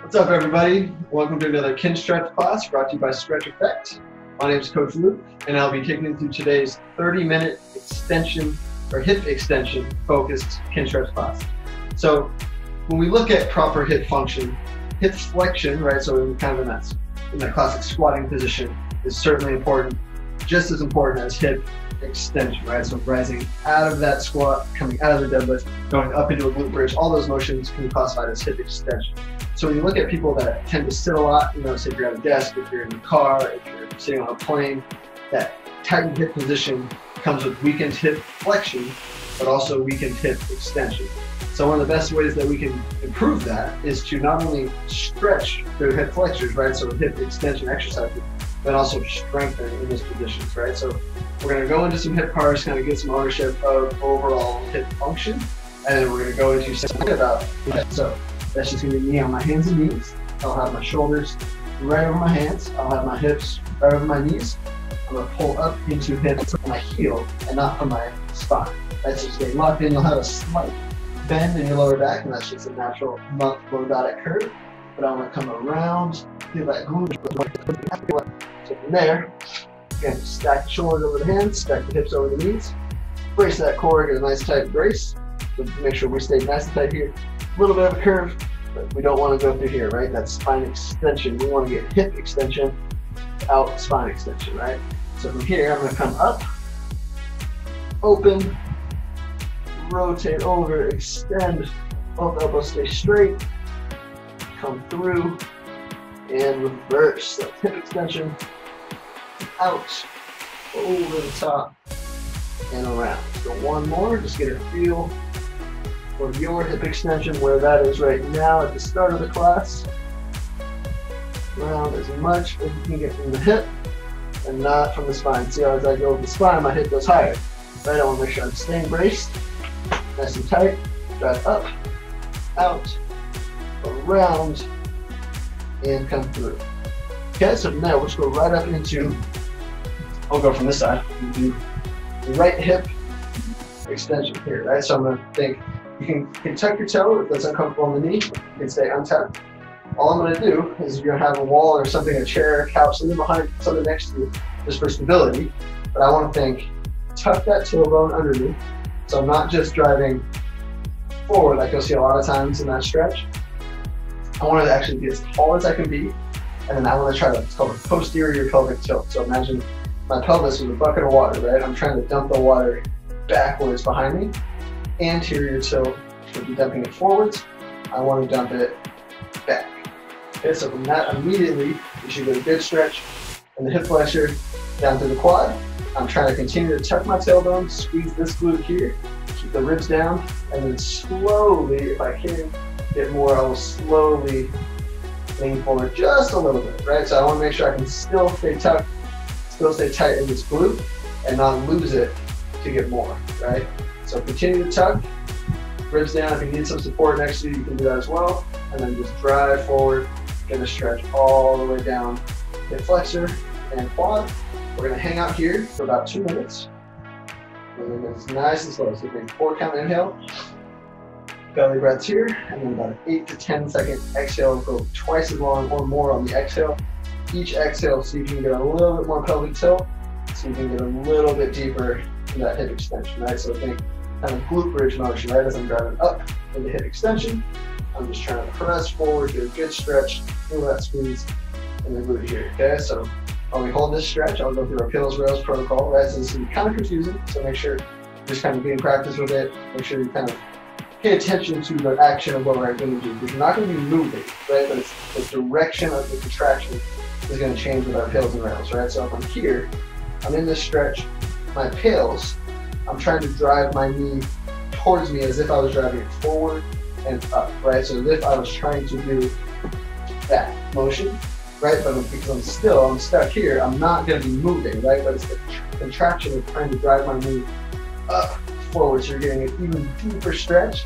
What's up, everybody? Welcome to another Kinstretch class brought to you by Stretch Effect. My name is Coach Luke, and I'll be taking you through today's 30-minute extension or hip extension focused Kinstretch class. So when we look at proper hip function, hip flexion, right? So in that classic squatting position is certainly important, just as important as hip extension, right? So rising out of that squat, coming out of the deadlift, going up into a glute bridge, all those motions can be classified as hip extension. So when you look at people that tend to sit a lot, say if you're at a desk, if you're in the car, if you're sitting on a plane, that tightened hip position comes with weakened hip flexion, but also weakened hip extension. So one of the best ways that we can improve that is to not only stretch their hip flexors, right? So hip extension exercises, but also strengthen in those positions, right? So we're gonna go into some hip cars, kind of get some ownership of overall hip function, and then we're gonna go into something about that. So that's just gonna be me on my hands and knees. I'll have my shoulders right over my hands. I'll have my hips right over my knees. I'm gonna pull up into hips from my heel and not from my spine. That's just getting locked in. You'll have a slight bend in your lower back, and that's just a natural monk lordotic curve. But I'm gonna come around, feel that glute. So from there, again, stack the shoulders over the hands, stack the hips over the knees. Brace that core, get a nice tight brace. So make sure we stay nice and tight here. A little bit of a curve, but we don't want to go through here, right? That's spine extension. We want to get hip extension out spine extension, right? So from here, I'm going to come up, open, rotate over, extend, both elbows stay straight, come through, and reverse. That's hip extension, out, over the top, and around. So one more, just get a feel for your hip extension, where that is right now at the start of the class. Around as much as you can get from the hip and not from the spine. See how as I go over the spine, my hip goes higher. Right, I want to make sure I'm staying braced, nice and tight. Drive up, out, around, and come through. Okay, so from there, we'll just go right up into, I'll go from this side, we'll do the right hip extension here, right? So I'm going to think, you can tuck your toe if that's uncomfortable on the knee, you can stay untucked. All I'm going to do is you're going to have a wall or something, a chair, a couch, something behind, something next to you, just for stability. But I want to think, tuck that tailbone underneath. So I'm not just driving forward like you'll see a lot of times in that stretch. I want to actually be as tall as I can be, and then I want to try to, it's called a posterior pelvic tilt. So imagine my pelvis is a bucket of water, right? I'm trying to dump the water backwards behind me. Anterior tilt, should be dumping it forwards. I want to dump it back. Okay, so from that, immediately, you should get a good stretch in the hip flexor down to the quad. I'm trying to continue to tuck my tailbone, squeeze this glute here, keep the ribs down, and then slowly, if I can get more, I will slowly lean forward just a little bit, right? So I want to make sure I can still stay tucked, still stay tight in this glute, and not lose it to get more, right? So continue to tuck, ribs down. If you need some support next to you, you can do that as well. And then just drive forward, gonna stretch all the way down hip flexor and quad. We're gonna hang out here for about 2 minutes. And then it's nice and slow. So big 4 count inhale, belly breaths here, and then about an 8 to 10 second exhale. Go twice as long or more on the exhale. Each exhale, see if you can get a little bit more pelvic tilt, so you can get a little bit deeper in that hip extension, right? So think kind of glute bridge motion, right? As I'm driving up in the hip extension, I'm just trying to press forward, get a good stretch, feel that squeeze in the glute here, okay? So while we hold this stretch, I'll go through our pills rails protocol, right? So this can be kind of confusing, so make sure you're just kind of getting practice with it. Make sure you kind of pay attention to the action of what we're going to do, because you're not going to be moving, right? But it's the direction of the contraction is going to change with our pills and rails, right? So if I'm here, I'm in this stretch, my pills, I'm trying to drive my knee towards me as if I was driving it forward and up, right? So as if I was trying to do that motion, right? But because I'm stuck here, I'm not going to be moving, right? But it's the contraction of trying to drive my knee up forward. So you're getting an even deeper stretch.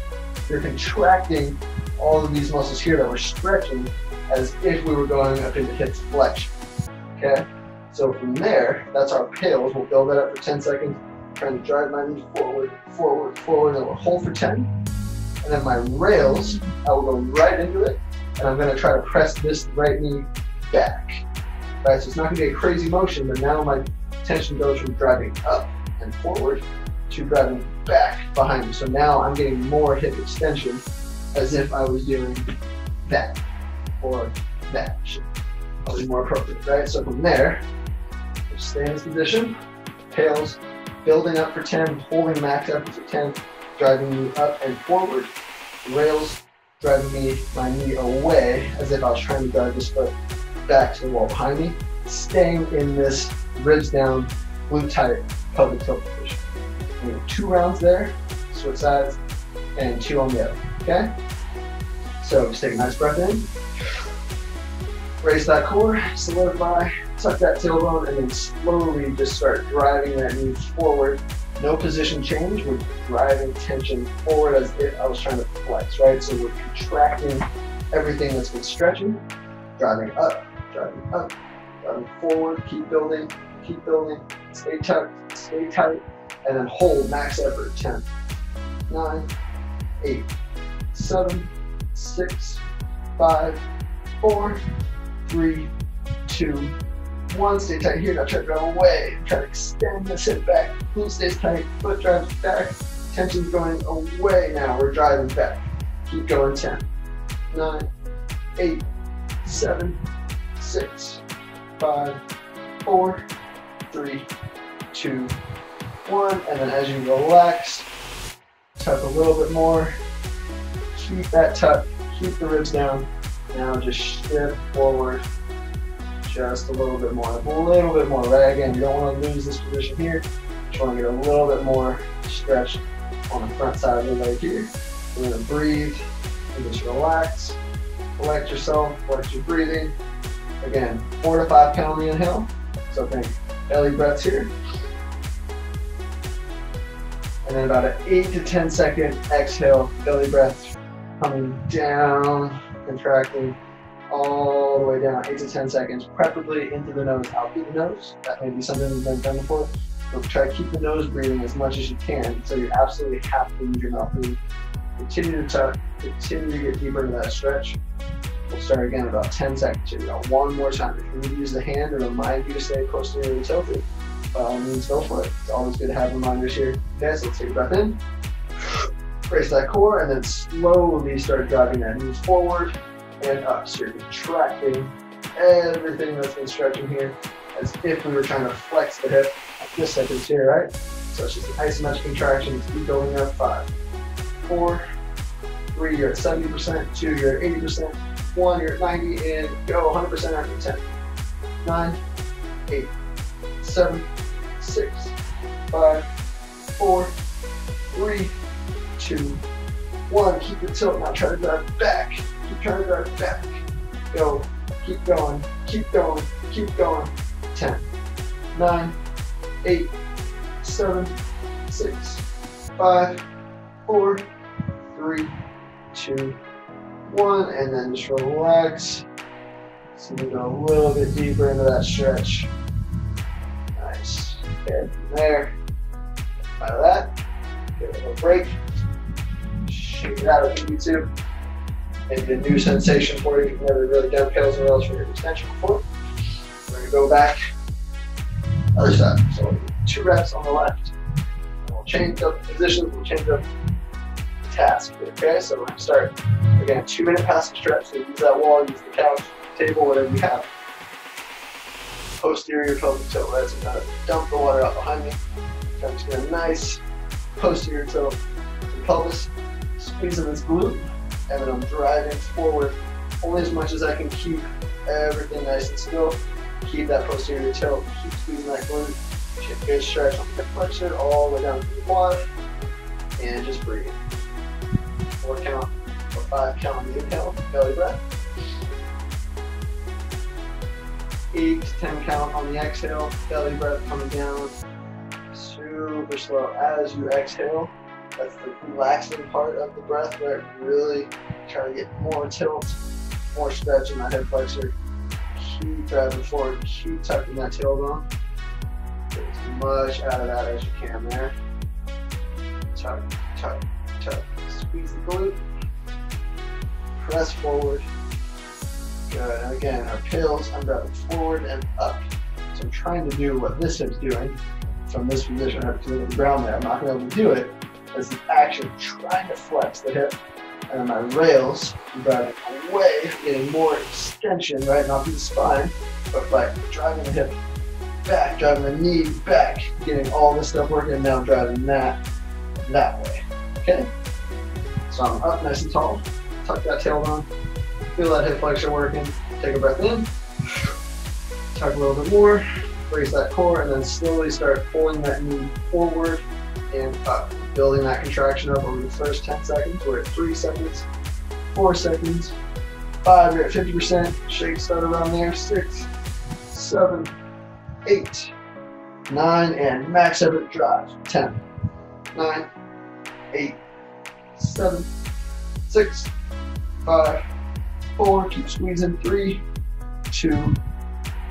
You're contracting all of these muscles here that we're stretching as if we were going up into hip flexion, okay? So from there, that's our pills. We'll build that up for 10 seconds. Trying to drive my knee forward, forward, forward, and we'll hold for 10. And then my rails, I will go right into it, and I'm going to try to press this right knee back. Right, so it's not going to be a crazy motion, but now my tension goes from driving up and forward to driving back behind me. So now I'm getting more hip extension as if I was doing that or that. Probably more appropriate, right? So from there, just stay in this position, tails building up for 10, holding max effort for 10, driving me up and forward, rails driving my knee away as if I was trying to drive this foot back to the wall behind me, staying in this ribs down, glute tight, pelvic tilt position. We have 2 rounds there, switch sides, and 2 on the other, okay? So just take a nice breath in, raise that core, solidify, tuck that tailbone, and then slowly just start driving that knee forward. No position change, we're driving tension forward as if I was trying to flex, right? So we're contracting everything that's been stretching, driving up, driving forward, keep building, stay tight, and then hold max effort, 10, 9, 8, 7, 6, 5, 4, 3, 2, 1. Stay tight here. Now try to drive away. Try to extend this hip back. Glute stays tight. Foot drives back. Tension's going away now. We're driving back. Keep going. 10, 9, 8, 7, 6, 5, 4, 3, 2, 1. And then as you relax, tuck a little bit more. Keep that tuck. Keep the ribs down. Now just shift forward just a little bit more, right? Again, you don't want to lose this position here. You want to get a little bit more stretch on the front side of the leg here. We're going to breathe and just relax. Collect yourself, collect your breathing. Again, 4 to 5 count on the inhale. So think belly breaths here. And then about an 8 to 10 second exhale, belly breath coming down, contracting all the way down, 8 to 10 seconds, preferably into the nose, out through the nose. That may be something we've been done before. But try to keep the nose breathing as much as you can, so you absolutely have to use your mouth breathe. Continue to tuck, continue to get deeper into that stretch. We'll start again in about 10 seconds here. We got one more time. If you need to use the hand to remind you to stay posteriorly tilted, by all means go for it. It's always good to have reminders here. Okay, so let's take a breath in. Brace that core, and then slowly start driving that knee forward and up. So you're contracting everything that's been stretching here as if we were trying to flex the hip like this sentence here, right? So it's just an isometric contraction. Keep going up. 5, 4, 3, you're at 70%, 2, you're at 80%, 1, you're at 90, and go 100% after 10. 9, 8, 7, 6, 5, 4, 3, 2, 1. Keep the tilt. Now try to drive back. Keep trying to drive back. Go. Keep going. Keep going. Keep going. 10, 9, 8, 7, 6, 5, 4, 3, 2, 1. And then just relax. So we go a little bit deeper into that stretch. Nice. Okay, from there, out of that, give it a little break. Shake it out if you need to. Maybe a new sensation for you. You've never really done tails and rails for your extension before. We're going to go back. Other side. So 2 reps on the left. And we'll change up the positions. We'll change up the task. Okay, so we're going to start again. 2-minute passive stretch. So use that wall, use the couch, table, whatever you have. Posterior pelvic tilt, right? So I'm going to dump the water out behind me. I'm just going to nice posterior tilt the pelvis, squeezing this glute, and then I'm driving forward only as much as I can keep everything nice and still. Keep that posterior tilt, keep squeezing that glute. Get good stretch on the hip flexor all the way down to the quad, and just breathe. 4 count or 5 count on the inhale, belly breath. 8 to 10 count on the exhale, belly breath coming down. Super slow as you exhale. That's the relaxing part of the breath where really try to get more tilt, more stretch in that hip flexor. Keep driving forward, keep tucking that tailbone. Get as much out of that as you can there. Tuck, tuck, tuck. Squeeze the glute. Press forward. Good. And again, our pills, I'm driving forward and up. So I'm trying to do what this hip's doing from this position up to the ground there. I'm not going to be able to do it as the action trying to flex the hip. And then my rails, I'm driving away, getting more extension, right? Not through the spine, but by driving the hip back, driving the knee back, getting all this stuff working, and now driving that way. Okay? So I'm up nice and tall, tuck that tailbone, feel that hip flexion working, take a breath in, tuck a little bit more, brace that core, and then slowly start pulling that knee forward and up, building that contraction up over the first 10 seconds. We're at 3 seconds, 4 seconds, 5, you're at 50%, shake start around there, 6, 7, 8, 9, and max effort drive, 10, 9, 8, 7, 6, 5, 4, keep squeezing, 3, 2,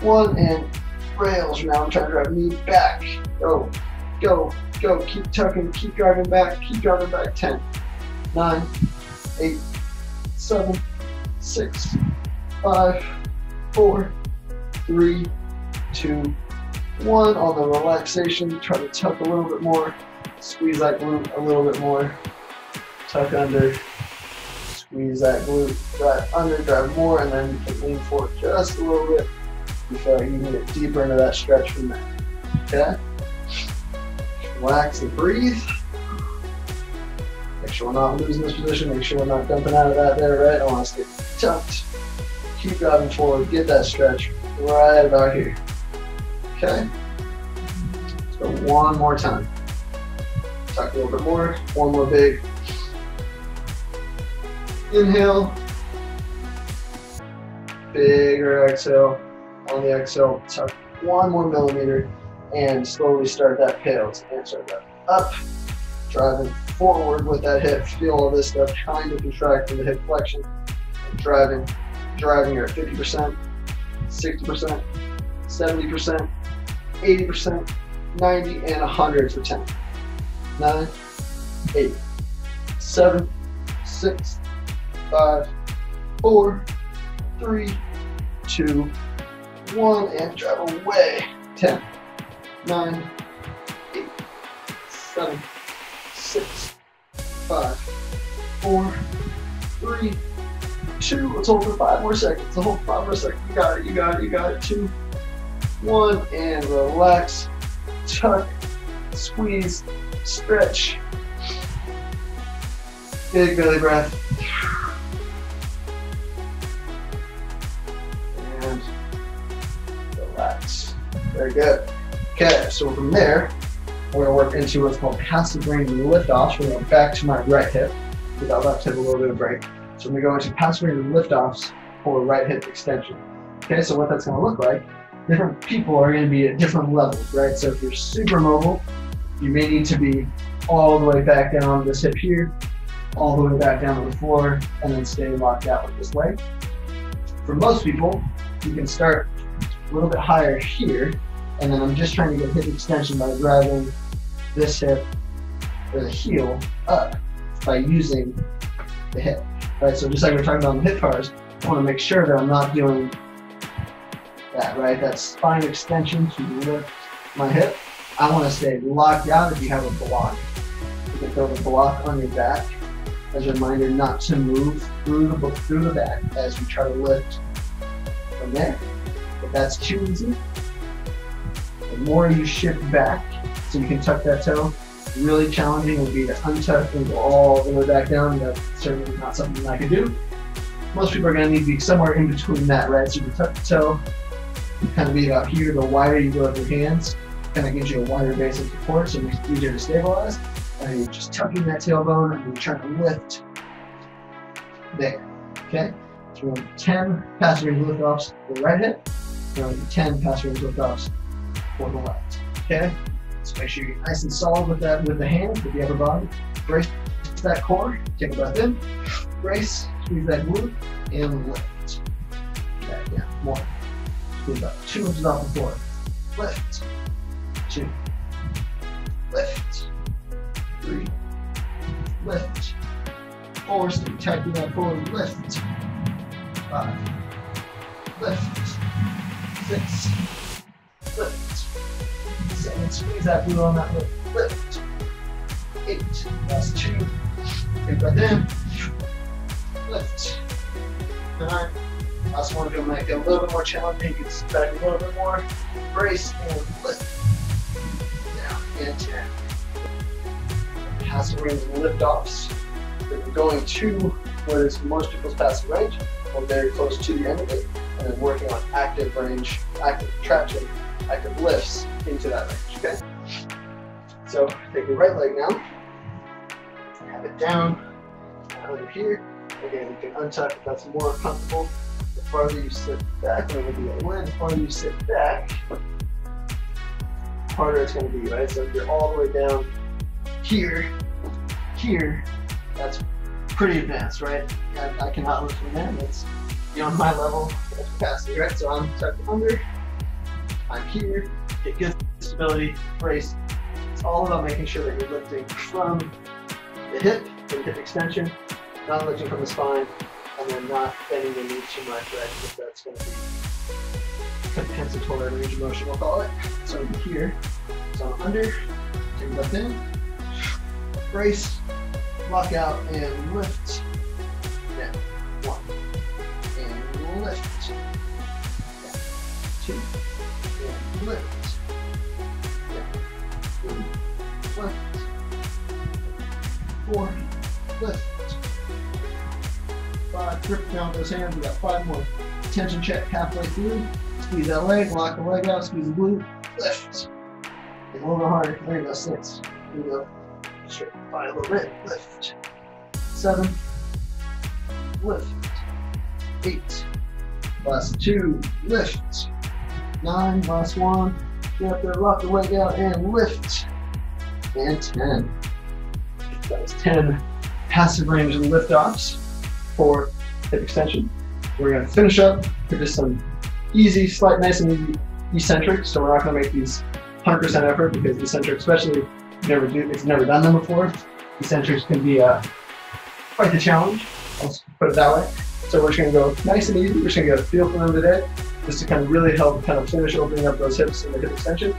1, and rails. Now I'm trying to drive knee back, go, go, go, keep tucking, keep driving back, 10, 9, 8, 7, 6, 5, 4, 3, 2, 1. On the relaxation, try to tuck a little bit more, squeeze that glute a little bit more, tuck under, squeeze that glute, drive under, drive more, and then you can lean forward just a little bit. You feel like you can get deeper into that stretch from there. Okay? Relax and breathe. Make sure we're not losing this position. Make sure we're not dumping out of that there, right? I want us to get tucked. Keep driving forward. Get that stretch right about here. Okay? Let's go one more time. Tuck a little bit more. One more big inhale. Bigger exhale. On the exhale, tuck 1 more millimeter and slowly start that pales and start that up, driving forward with that hip. Feel all this stuff trying to contract in the hip flexion. And driving, you're at 50%, 60%, 70%, 80%, 90, and 100 for 10. 9, 8, 7, 6, 5, 4, 3, 2, 1, and drive away. 10, 9, 8, 7, 6, 5, 4, 3, 2. Let's hold for 5 more seconds. Let's hold 5 more seconds. You got it, you got it, you got it. 2, 1, and relax. Tuck, squeeze, stretch. Big belly breath. And relax. Very good. Okay, so from there, we're going to work into what's called passive range lift-offs. We're going to go back to my right hip. Give that left hip a little bit of break. So we're going to go into passive range lift-offs for right hip extension. Okay, so what that's going to look like, different people are going to be at different levels, right? So if you're super mobile, you may need to be all the way back down this hip here, all the way back down to the floor, and then stay locked out with this leg. For most people, you can start a little bit higher here, and then I'm just trying to get hip extension by driving this hip or the heel up by using the hip, right? So just like we're talking about on the hip bars, I want to make sure that I'm not doing that, right? That spine extension to lift my hip. I want to stay locked out. If you have a block, you can throw the block on your back as a reminder not to move through the back as we try to lift from there. If that's too easy, the more you shift back so you can tuck that toe. Really challenging would be to untuck and go all the way back down. That's certainly not something I can do. Most people are going to need to be somewhere in between that, right? So you can tuck the toe, kind of be about here. The wider you go with your hands, kind of gives you a wider base of support, so it makes it easier to stabilize. And you're just tucking that tailbone and you're trying to lift there. Okay? So we're going to 10 passive range lift-offs for the right hip. We're going to 10 passive range lift-offs for the left. Okay? So make sure you're nice and solid with that, with the hands, with the upper body. Brace that core. Take a breath in. Brace. Squeeze that glute and lift. Back down. 1. Squeeze up. 2 inches off the floor. Lift. 2. Lift. 3. Lift. 4. Stay tightly that forward. Lift. 5. lift, 6, lift, 7, squeeze that glute on that lift, 8, last 2, big breath in, lift, 9, last one, to make it a little bit more challenging, you can sit back a little bit more, brace and lift, down, and 10. Passive range lift offs. We're going to what is most people's passive range, or very close to the end of it, and then working on active range, active traction, active lifts into that range, okay? So take your right leg now, have it down, under here. Again, you can untuck if that's more comfortable. The farther you sit back, I'm going to do that one, the farther you sit back, the harder it's going to be, right? So if you're all the way down here, that's pretty advanced, right? I cannot lift from there, that's beyond my level of capacity, right? So I'm tucked under, I'm here, get good stability, brace. It's all about making sure that you're lifting from the hip extension, not lifting from the spine, and then not bending the knee too much, right? Because that's going to be compensatory range of motion, we'll call it. So I'm here, so I'm under, take a breath in, brace, lock out, and lift. Down. 1. And lift. Down. 2. And lift. Down. 3. Lift. 4. Lift. 5. Grip down those hands. We got 5 more. Tension check halfway through. Squeeze that leg, lock the leg out, squeeze the glute, lift. And a little bit harder. There you go, 6. Here we go. Straight by a little bit, lift. 7, lift. 8, last 2, lift. 9, last 1, get up there, lock the leg out, and lift. And 10. That was 10 passive range and lift offs for hip extension. We're going to finish up with just some easy, nice and easy eccentrics. So we're not going to make these 100% effort because eccentrics, especially if you've never done them before, eccentrics can be quite the challenge. I'll put it that way. So we're just going to go nice and easy. We're just going to get a feel for them today, just to kind of really help kind of finish opening up those hips in the hip extension.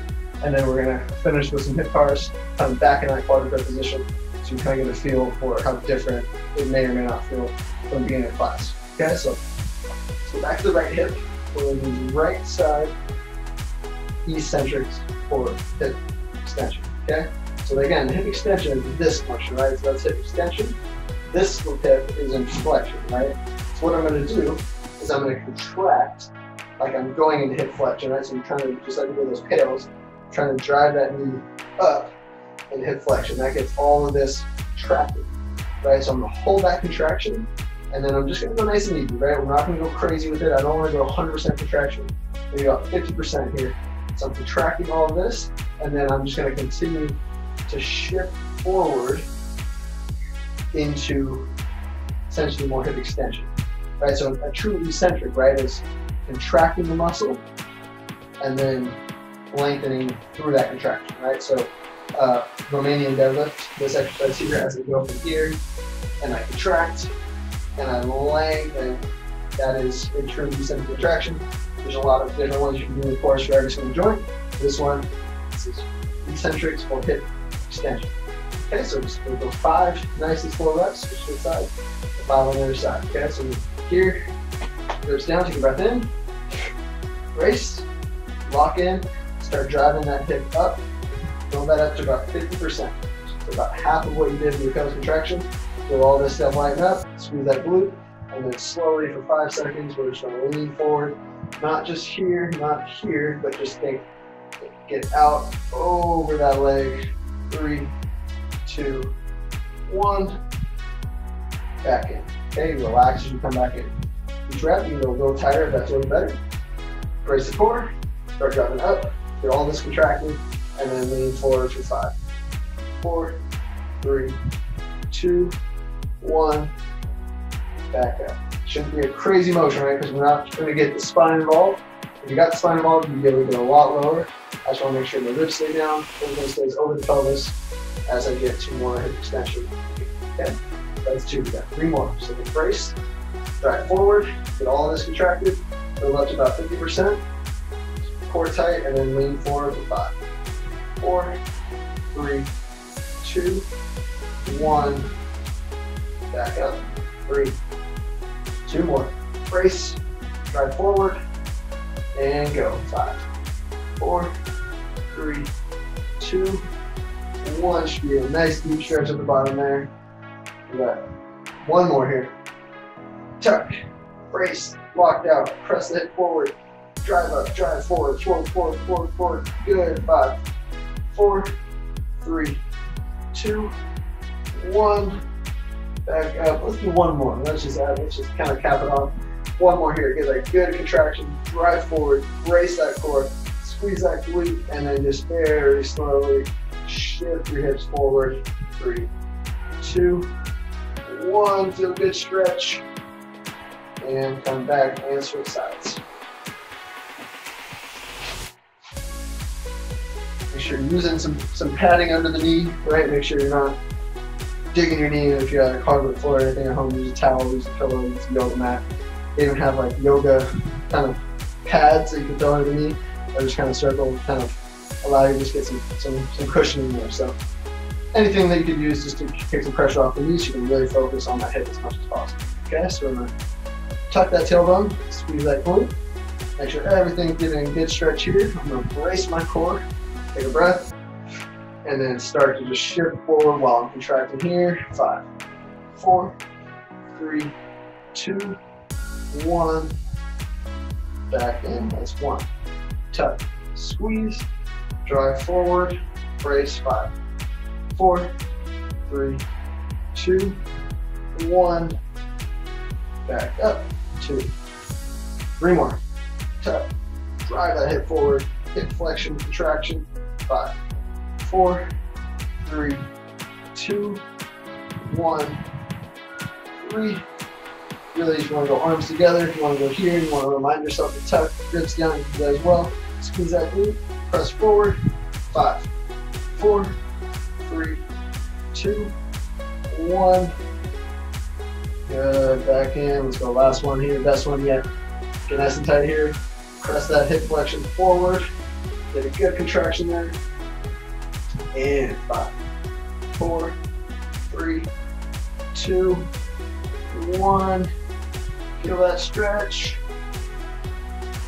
And then we're going to finish with some hip bars, kind of back in that quadruped position, so you kind of get a feel for how different it may or may not feel from the beginning of class. Okay, so back to the right hip. We're going to do right side eccentrics for hip extension. Okay. So again, the hip extension is this motion, right? So that's hip extension. This hip is in flexion, right? So what I'm going to do is I'm going to contract like I'm going into hip flexion, right? So I'm trying to, just like with those pails, trying to drive that knee up in hip flexion. That gets all of this contracted, right? So I'm going to hold that contraction, and then I'm just going to go nice and easy, right? We're not going to go crazy with it. I don't want to go 100% contraction. Maybe about 50% here. So I'm contracting all of this, and then I'm just going to continue to shift forward into essentially more hip extension, right? So a true eccentric, right, is contracting the muscle and then lengthening through that contraction, right? So Romanian deadlift, this exercise here, as I go from here and I contract and I lengthen, that is a true eccentric contraction. There's a lot of different ones you can do, of course, for every single joint. This one, this is eccentrics for hip extension. Okay, so just we'll go 5 nice and slow reps, switch to the side, 5 on the other side. Okay, so here, goes down, take a breath in, brace, lock in, start driving that hip up, build that up to about 50%. So about half of what you did in your pelvis contraction. Feel all this stuff lighten up, squeeze that glute, and then slowly for 5 seconds, we're just going to lean forward. Not just here, not here, but just think, get out over that leg. 3, 2, 1, back in. Okay, relax as you come back in. Each rep, you can go a little tighter if that's a little better. Brace the core, start driving up, get all this contracted, and then lean forward for 5, 4, 3, 2, 1, back up. Shouldn't be a crazy motion, right? Because we're not going to get the spine involved. If you got the spine involved, you can be able to get a lot lower. I just want to make sure the ribs stay down, everything stays over the pelvis as I get 2 more hip extension. Okay, that's 2, we got 3 more. So the brace, drive forward, get all of this contracted, Build up to about 50%. Core tight, and then lean forward for 5, 4, 3, 2, 1. Back up. 3, 2 more. Brace. Drive forward. And go. 5, 4, 3, 2, 1. Should be a nice deep stretch at the bottom there. We got one more here. Tuck. Brace. Locked out. Press the hip forward. Drive up. Drive forward. Forward. Good. 5, 4, 3, 2, 1. Back up. Let's do one more. Let's just kind of cap it off. One more here. Get a good contraction. Drive forward. Brace that core. Squeeze that glute, and then just very slowly shift your hips forward. 3, 2, 1. Feel good stretch. And come back and switch sides. Make sure you're using some padding under the knee, right? Make sure you're not digging your knee. If you have a hardwood floor or anything at home, use a towel, use a pillow, use a yoga mat. They even have like yoga kind of pads that you can throw under the knee or just kind of circle, kind of allow you to just get some cushioning there. So anything that you could use just to take some pressure off the knees, you can really focus on that hip as much as possible. Okay, so we're gonna tuck that tailbone, squeeze that glute, make sure everything's getting a good stretch here. I'm gonna brace my core, take a breath, and then start to just shift forward while I'm contracting here. 5, 4, 3, 2, 1. Back in. That's 1. Tuck, squeeze, drive forward, brace. 5, 4, 3, 2, 1. Back up. 2, 3 more. Tuck, drive that hip forward, hip flexion, contraction. 5, 4, 3, 2, 1, 3. Really, if you want to go arms together, if you want to go here, you want to remind yourself to tuck ribs down, you can do that as well. Squeeze that glute, press forward. 5, 4, 3, 2, 1. Good, back in. Let's go last one here, best one yet. Get nice and tight here. Press that hip flexion forward. Get a good contraction there. And 5, 4, 3, 2, 1. Feel that stretch.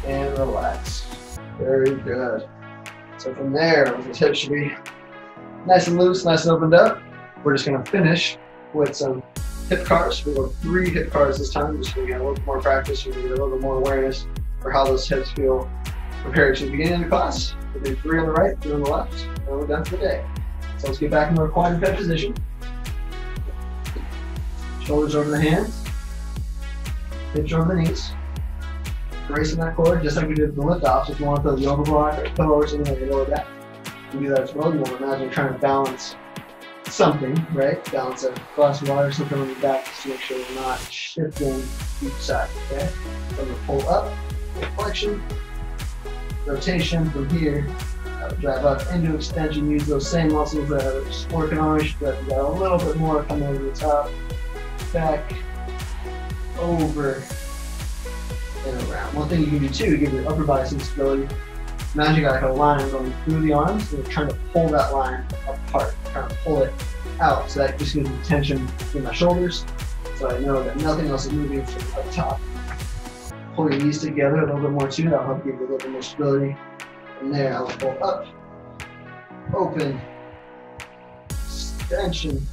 And relax. Very good. So from there, the hips should be nice and loose, nice and opened up. We're just going to finish with some hip cars. We'll go 3 hip cars this time, just so we get a little bit more practice, we get a little bit more awareness for how those hips feel compared to the beginning of the class. We'll do 3 on the right, 3 on the left, and we're done for the day. So let's get back into our quad and pec position. Shoulders over the hands, hips over the knees. Bracing that core, just like we did with the lift offs. If you want to throw the yoga block or pillow or something on your lower back, you can do that as well. You want to imagine trying to balance something, right? Balance a glass of water or something on your back just to make sure you're not shifting each side, okay? So I'm going to pull up, flexion, rotation from here, drive up into extension, use those same muscles that I was working on, but we got a little bit more coming over the top, back, over, and around. One thing you can do too to give your upper body some stability, imagine you got like a line going through the arms, and you're trying to pull that line apart, trying to pull it out, so that just gives me tension in my shoulders, so I know that nothing else is moving from up top. Pull your knees together a little bit more too, that'll help give you a little bit more stability. From there, I'll pull up, open, extension,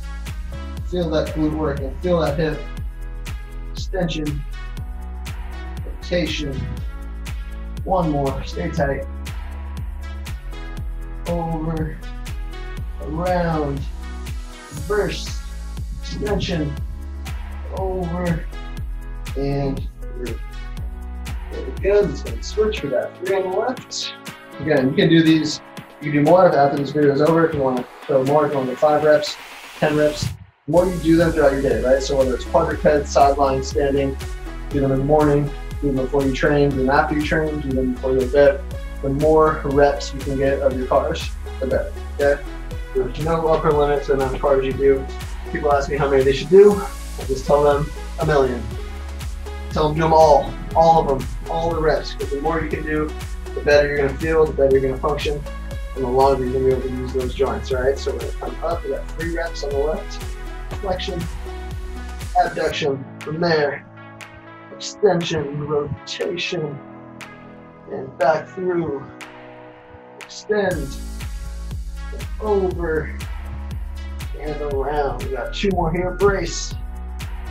feel that glute work, and feel that hip, extension, rotation, one more, stay tight, over, around, reverse, extension, over, and through. Very good, let's go and switch. We got 3 on the left. Again, you can do these, you can do more after this video is over. If you want to throw more, if you want to do 5 reps, 10 reps, the more you do them throughout your day, right? So whether it's quadruped, sideline, standing, do them in the morning, do them before you train, do them after you train, do them before you go to bed. The more reps you can get of your cars, the better, okay? There's no upper limit to the amount of cars you do. People ask me how many they should do. I just tell them 1 million. Tell them do them all of them. all the reps, because the more you can do, the better you're going to feel, the better you're going to function, and the longer you're going to be able to use those joints, all right? So we're going to come up, we got 3 reps on the left, flexion, abduction, from there, extension, rotation, and back through, extend, over, and around. We got 2 more here, brace,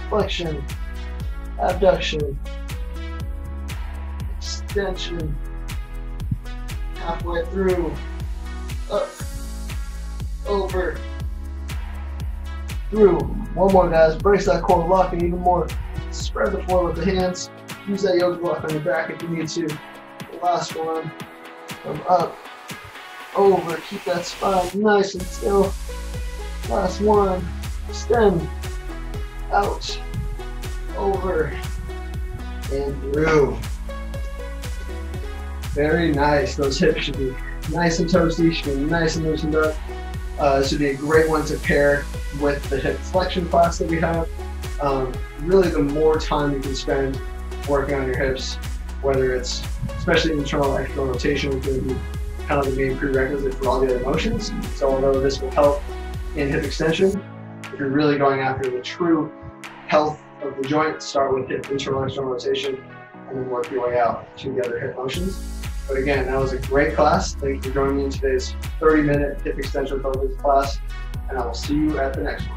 flexion, abduction, extension, halfway through, up, over, through. One more, guys. Brace that core, lock it even more. Spread the floor with the hands. Use that yoga block on your back if you need to. The last one. Come up, over. Keep that spine nice and still. Last one. Extend, out, over, and through. Very nice. Those hips should be nice and toasty, should be nice and loosened up. This would be a great one to pair with the hip flexion class that we have. Really, the more time you can spend working on your hips, whether it's, especially internal and external rotation, is going to be kind of the main prerequisite for all the other motions. So although this will help in hip extension, if you're really going after the true health of the joint, start with hip internal and external rotation, and then work your way out to the other hip motions. But again, that was a great class. Thank you for joining me in today's 30-minute hip extension focus class, and I will see you at the next one.